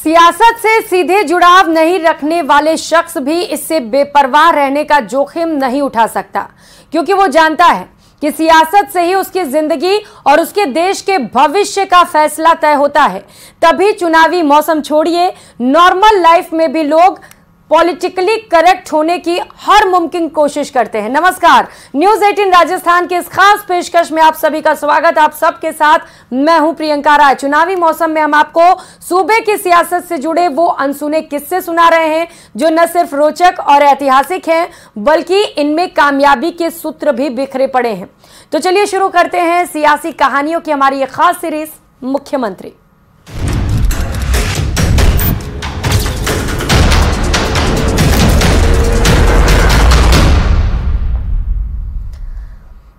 सियासत से सीधे जुड़ाव नहीं रखने वाले शख्स भी इससे बेपरवाह रहने का जोखिम नहीं उठा सकता, क्योंकि वो जानता है कि सियासत से ही उसकी जिंदगी और उसके देश के भविष्य का फैसला तय होता है। तभी चुनावी मौसम छोड़िए, नॉर्मल लाइफ में भी लोग पॉलिटिकली करेक्ट होने की हर मुमकिन कोशिश करते हैं। नमस्कार, न्यूज 18 राजस्थान के इस खास पेशकश में आप सभी का स्वागत। आप सबके साथ मैं हूं प्रियंका राय। चुनावी मौसम में हम आपको सूबे की सियासत से जुड़े वो अनसुने किस्से सुना रहे हैं जो न सिर्फ रोचक और ऐतिहासिक हैं, बल्कि इनमें कामयाबी के सूत्र भी बिखरे पड़े हैं। तो चलिए शुरू करते हैं सियासी कहानियों की हमारी ये खास सीरीज मुख्यमंत्री।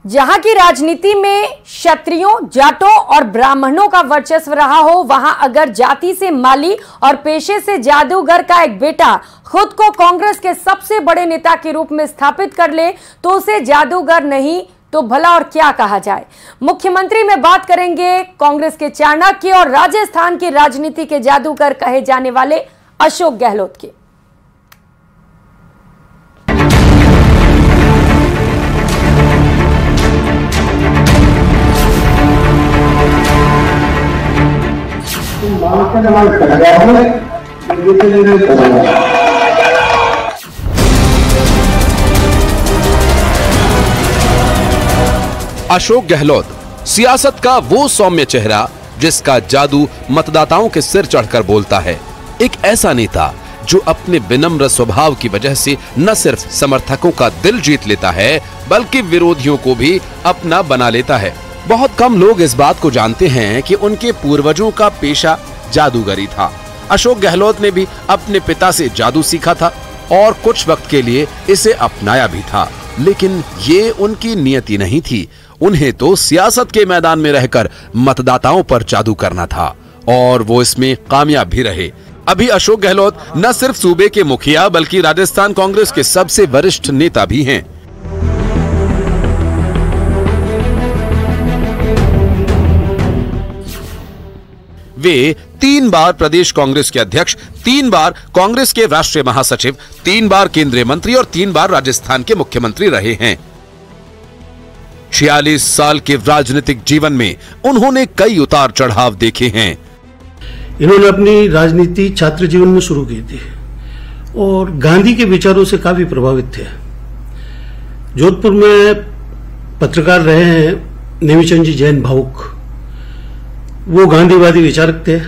जहां की राजनीति में क्षत्रियों, जाटों और ब्राह्मणों का वर्चस्व रहा हो, वहां अगर जाति से माली और पेशे से जादूगर का एक बेटा खुद को कांग्रेस के सबसे बड़े नेता के रूप में स्थापित कर ले तो उसे जादूगर नहीं तो भला और क्या कहा जाए। मुख्यमंत्री में बात करेंगे कांग्रेस के चाणक्य और राजस्थान की राजनीति के जादूगर कहे जाने वाले अशोक गहलोत की। अशोक गहलोत सियासत का वो सौम्य चेहरा जिसका जादू मतदाताओं के सिर चढ़कर बोलता है। एक ऐसा नेता जो अपने विनम्र स्वभाव की वजह से न सिर्फ समर्थकों का दिल जीत लेता है, बल्कि विरोधियों को भी अपना बना लेता है। बहुत कम लोग इस बात को जानते हैं कि उनके पूर्वजों का पेशा जादूगरी था। अशोक गहलोत ने भी अपने पिता से जादू सीखा था और कुछ वक्त के लिए इसे अपनाया भी था, लेकिन ये उनकी नियति नहीं थी। उन्हें तो सियासत के मैदान में रहकर मतदाताओं पर जादू करना था और वो इसमें कामयाब भी रहे। अभी अशोक गहलोत न सिर्फ सूबे के मुखिया बल्कि राजस्थान कांग्रेस के सबसे वरिष्ठ नेता भी हैं। वे 3 बार प्रदेश कांग्रेस के अध्यक्ष, 3 बार कांग्रेस के राष्ट्रीय महासचिव, 3 बार केंद्रीय मंत्री और 3 बार राजस्थान के मुख्यमंत्री रहे हैं। 46 साल के राजनीतिक जीवन में उन्होंने कई उतार चढ़ाव देखे हैं। इन्होंने अपनी राजनीति छात्र जीवन में शुरू की थी और गांधी के विचारों से काफी प्रभावित थे। जोधपुर में पत्रकार रहे हैं नेमीचंद जी जैन भावुक, वो गांधीवादी विचारक थे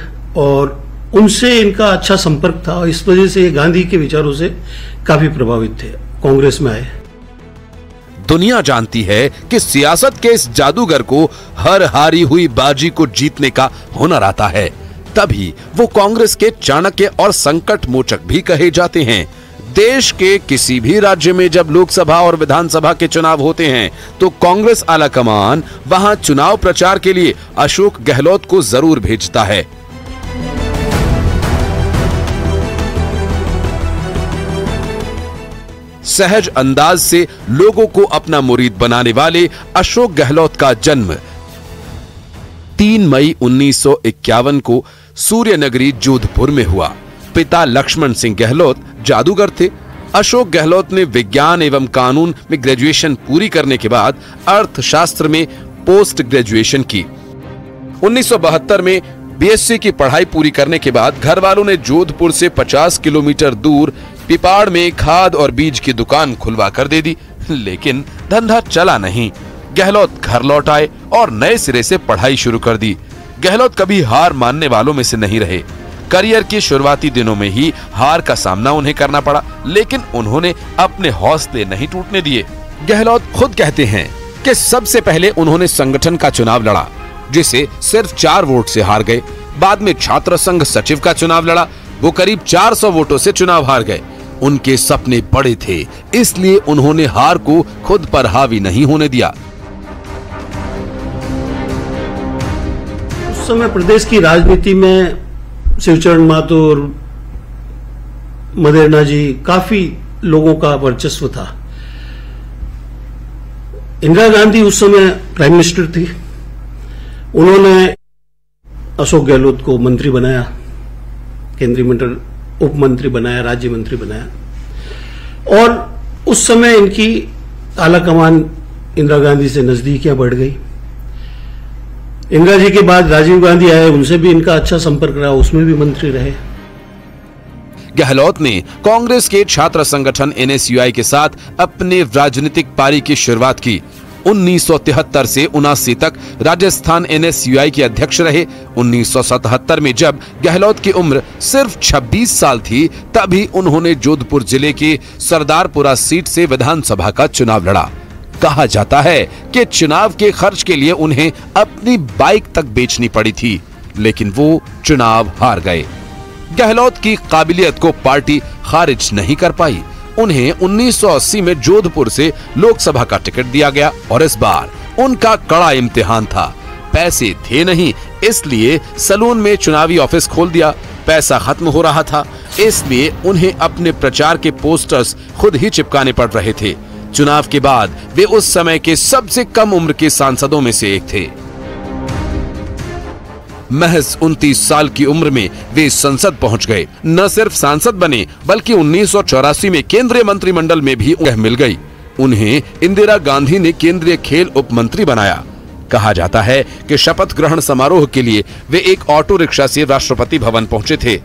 और उनसे इनका अच्छा संपर्क था और इस वजह से ये गांधी के विचारों से काफी प्रभावित थे। कांग्रेस में आए। दुनिया जानती है कि सियासत के इस जादूगर को हर हारी हुई बाजी को जीतने का हुनर आता है, तभी वो कांग्रेस के चाणक्य और संकट मोचक भी कहे जाते हैं। देश के किसी भी राज्य में जब लोकसभा और विधानसभा के चुनाव होते हैं तो कांग्रेस आलाकमान वहां चुनाव प्रचार के लिए अशोक गहलोत को जरूर भेजता है। सहज अंदाज से लोगों को अपना मुरीद बनाने वाले अशोक गहलोत का जन्म 3 मई 1951 को सूर्यनगरी जोधपुर में हुआ। पिता लक्ष्मण सिंह गहलोत जादूगर थे। अशोक गहलोत ने विज्ञान एवं कानून में ग्रेजुएशन पूरी करने के बाद अर्थशास्त्र में पोस्ट ग्रेजुएशन की। 1972 में बीएससी की पढ़ाई पूरी करने के बाद घर वालों ने जोधपुर से 50 किलोमीटर दूर पिपाड़ में खाद और बीज की दुकान खुलवा कर दे दी, लेकिन धंधा चला नहीं। गहलोत घर लौट आए और नए सिरे से पढ़ाई शुरू कर दी। गहलोत कभी हार मानने वालों में से नहीं रहे। करियर के शुरुआती दिनों में ही हार का सामना उन्हें करना पड़ा, लेकिन उन्होंने अपने हौसले नहीं टूटने दिए। गहलोत खुद कहते हैं कि सबसे पहले उन्होंने संगठन का चुनाव लड़ा, जिसे सिर्फ 4 वोट से हार गए। बाद में छात्र संघ सचिव का चुनाव लड़ा, वो करीब 400 वोटों से चुनाव हार गए। उनके सपने बड़े थे, इसलिए उन्होंने हार को खुद पर हावी नहीं होने दिया। उस समय प्रदेश की राजनीति में शिवचरण महतो और मदेरणा जी काफी लोगों का वर्चस्व था। इंदिरा गांधी उस समय प्राइम मिनिस्टर थी। उन्होंने अशोक गहलोत को मंत्री बनाया केंद्रीय मंत्री, उप मंत्री बनाया, राज्य मंत्री बनाया। और उस समय इनकी आलाकमान इंदिरा गांधी से नजदीकियां बढ़ गई। इंदिरा जी के बाद राजीव गांधी आए, उनसे भी इनका अच्छा संपर्क रहा, उसमें भी मंत्री रहे। गहलोत ने कांग्रेस के छात्र संगठन NSUI के साथ अपने राजनीतिक पारी की शुरुआत की। 1973 से 79 तक राजस्थान NSUI के अध्यक्ष रहे। 1977 में जब गहलोत की उम्र सिर्फ 26 साल थी, तभी उन्होंने जोधपुर जिले के सरदारपुरा सीट से विधानसभा का चुनाव लड़ा। कहा जाता है कि चुनाव के खर्च के लिए उन्हें अपनी बाइक तक बेचनी पड़ी थी, लेकिन वो चुनाव हार गए। गहलोत की काबिलियत को पार्टी खारिज नहीं कर पाई। उन्हें 1980 में जोधपुर से लोकसभा का टिकट दिया गया और इस बार उनका कड़ा इम्तिहान था। पैसे थे नहीं, इसलिए सलून में चुनावी ऑफिस खोल दिया। पैसा खत्म हो रहा था, इसलिए उन्हें अपने प्रचार के पोस्टर्स खुद ही चिपकाने पड़ रहे थे। चुनाव के बाद वे उस समय के सबसे कम उम्र के सांसदों में से एक थे। महज 29 साल की उम्र में वे संसद पहुंच गए। न सिर्फ सांसद बने, बल्कि 1984 में केंद्रीय मंत्रिमंडल में भी जगह मिल गई। उन्हें इंदिरा गांधी ने केंद्रीय खेल उप मंत्री बनाया। कहा जाता है कि शपथ ग्रहण समारोह के लिए वे एक ऑटो रिक्शा से राष्ट्रपति भवन पहुंचे थे।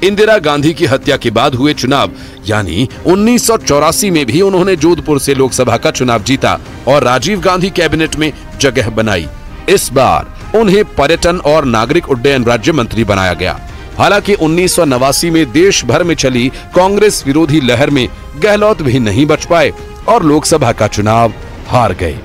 इंदिरा गांधी की हत्या के बाद हुए चुनाव यानी 1984 में भी उन्होंने जोधपुर से लोकसभा का चुनाव जीता और राजीव गांधी कैबिनेट में जगह बनाई। इस बार उन्हें पर्यटन और नागरिक उड्डयन राज्य मंत्री बनाया गया। हालांकि 1989 में देश भर में चली कांग्रेस विरोधी लहर में गहलोत भी नहीं बच पाए और लोकसभा का चुनाव हार गए।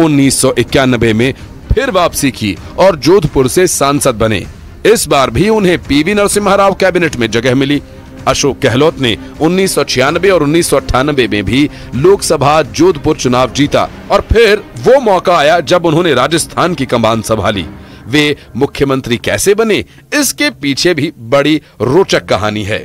1991 में फिर वापसी की और जोधपुर से सांसद बने। इस बार भी उन्हें पीवी नरसिम्हा राव कैबिनेट में जगह मिली। अशोक गहलोत ने 1996 और 1998 में भी लोकसभा जोधपुर चुनाव जीता और फिर वो मौका आया जब उन्होंने राजस्थान की कमान संभाली। वे मुख्यमंत्री कैसे बने, इसके पीछे भी बड़ी रोचक कहानी है।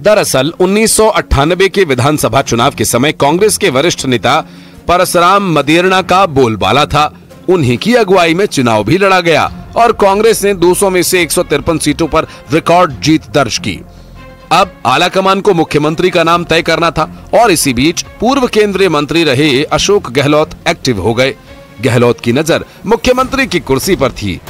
दरअसल 1998 के विधानसभा चुनाव के समय कांग्रेस के वरिष्ठ नेता परसराम मदेरणा का बोलबाला था। उन्हीं की अगुवाई में चुनाव भी लड़ा गया और कांग्रेस ने 200 में से 153 सीटों पर रिकॉर्ड जीत दर्ज की। अब आलाकमान को मुख्यमंत्री का नाम तय करना था और इसी बीच पूर्व केंद्रीय मंत्री रहे अशोक गहलोत एक्टिव हो गए। गहलोत की नजर मुख्यमंत्री की कुर्सी पर थी।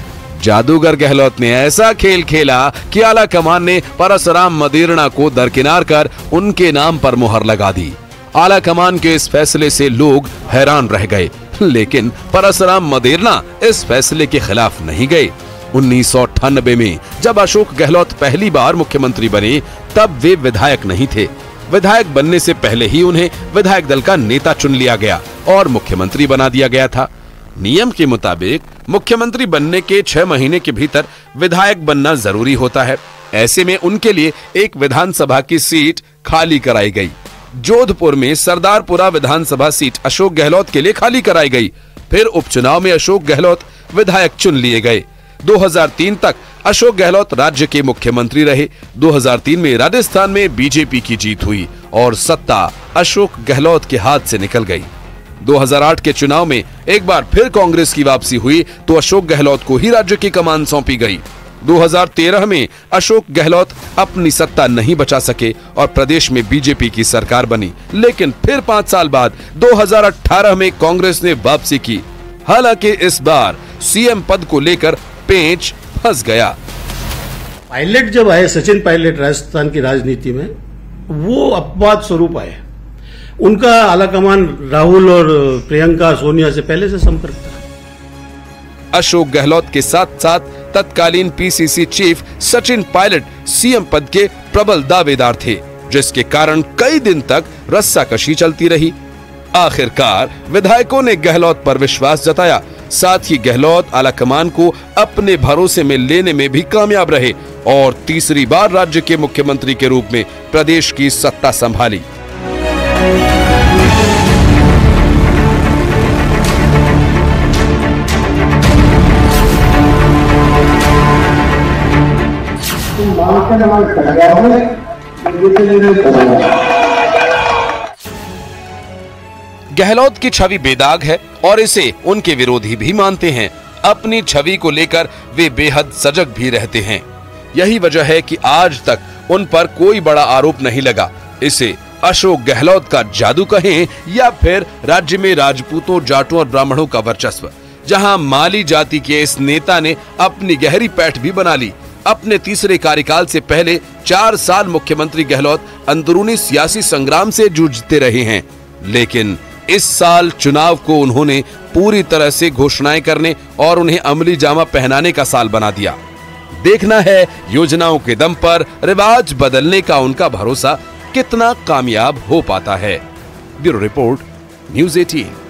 जादूगर गहलोत ने ऐसा खेल खेला कि आलाकमान ने परसराम मदेरणा को दरकिनार कर उनके नाम पर मुहर लगा दी। आलाकमान के इस फैसले से लोग हैरान रह गए, लेकिन परसराम मदेरणा इस फैसले के खिलाफ नहीं गए। 1998 में जब अशोक गहलोत पहली बार मुख्यमंत्री बने, तब वे विधायक नहीं थे। विधायक बनने से पहले ही उन्हें विधायक दल का नेता चुन लिया गया और मुख्यमंत्री बना दिया गया था। नियम के मुताबिक मुख्यमंत्री बनने के 6 महीने के भीतर विधायक बनना जरूरी होता है। ऐसे में उनके लिए एक विधानसभा की सीट खाली कराई गई। जोधपुर में सरदारपुरा विधानसभा सीट अशोक गहलोत के लिए खाली कराई गई। फिर उपचुनाव में अशोक गहलोत विधायक चुन लिए गए। 2003 तक अशोक गहलोत राज्य के मुख्यमंत्री रहे। 2003 में राजस्थान में बीजेपी की जीत हुई और सत्ता अशोक गहलोत के हाथ से निकल गई। 2008 के चुनाव में एक बार फिर कांग्रेस की वापसी हुई तो अशोक गहलोत को ही राज्य की कमान सौंपी गई। 2013 में अशोक गहलोत अपनी सत्ता नहीं बचा सके और प्रदेश में बीजेपी की सरकार बनी, लेकिन फिर 5 साल बाद 2018 में कांग्रेस ने वापसी की। हालांकि इस बार सीएम पद को लेकर पेंच फंस गया। पायलट जब आए, सचिन पायलट राजस्थान की राजनीति में, वो अपवाद स्वरूप आए। उनका आलाकमान राहुल और प्रियंका सोनिया से पहले से संपर्क था। अशोक गहलोत के साथ साथ तत्कालीन PCC chief Sachin Pilot CM पद के प्रबल दावेदार थे, जिसके कारण कई दिन तक रस्साकशी चलती रही। आखिरकार विधायकों ने गहलोत पर विश्वास जताया। साथ ही गहलोत आलाकमान को अपने भरोसे में लेने में भी कामयाब रहे और तीसरी बार राज्य के मुख्यमंत्री के रूप में प्रदेश की सत्ता संभाली। गहलोत की छवि बेदाग है और इसे उनके विरोधी भी मानते हैं। अपनी छवि को लेकर वे बेहद सजग भी रहते हैं। यही वजह है कि आज तक उन पर कोई बड़ा आरोप नहीं लगा। इसे अशोक गहलोत का जादू कहें या फिर राज्य में राजपूतों, जाटों और ब्राह्मणों का वर्चस्व, जहां माली जाति के इस नेता ने अपनी गहरी पैठ भी बना ली। अपने तीसरे कार्यकाल से पहले 4 साल मुख्यमंत्री गहलोत अंदरूनी सियासी संग्राम से जूझते रहे हैं, लेकिन इस साल चुनाव को उन्होंने पूरी तरह से घोषणाएं करने और उन्हें अमली जामा पहनाने का साल बना दिया। देखना है योजनाओं के दम पर रिवाज बदलने का उनका भरोसा कितना कामयाब हो पाता है। Bureau report, news 18।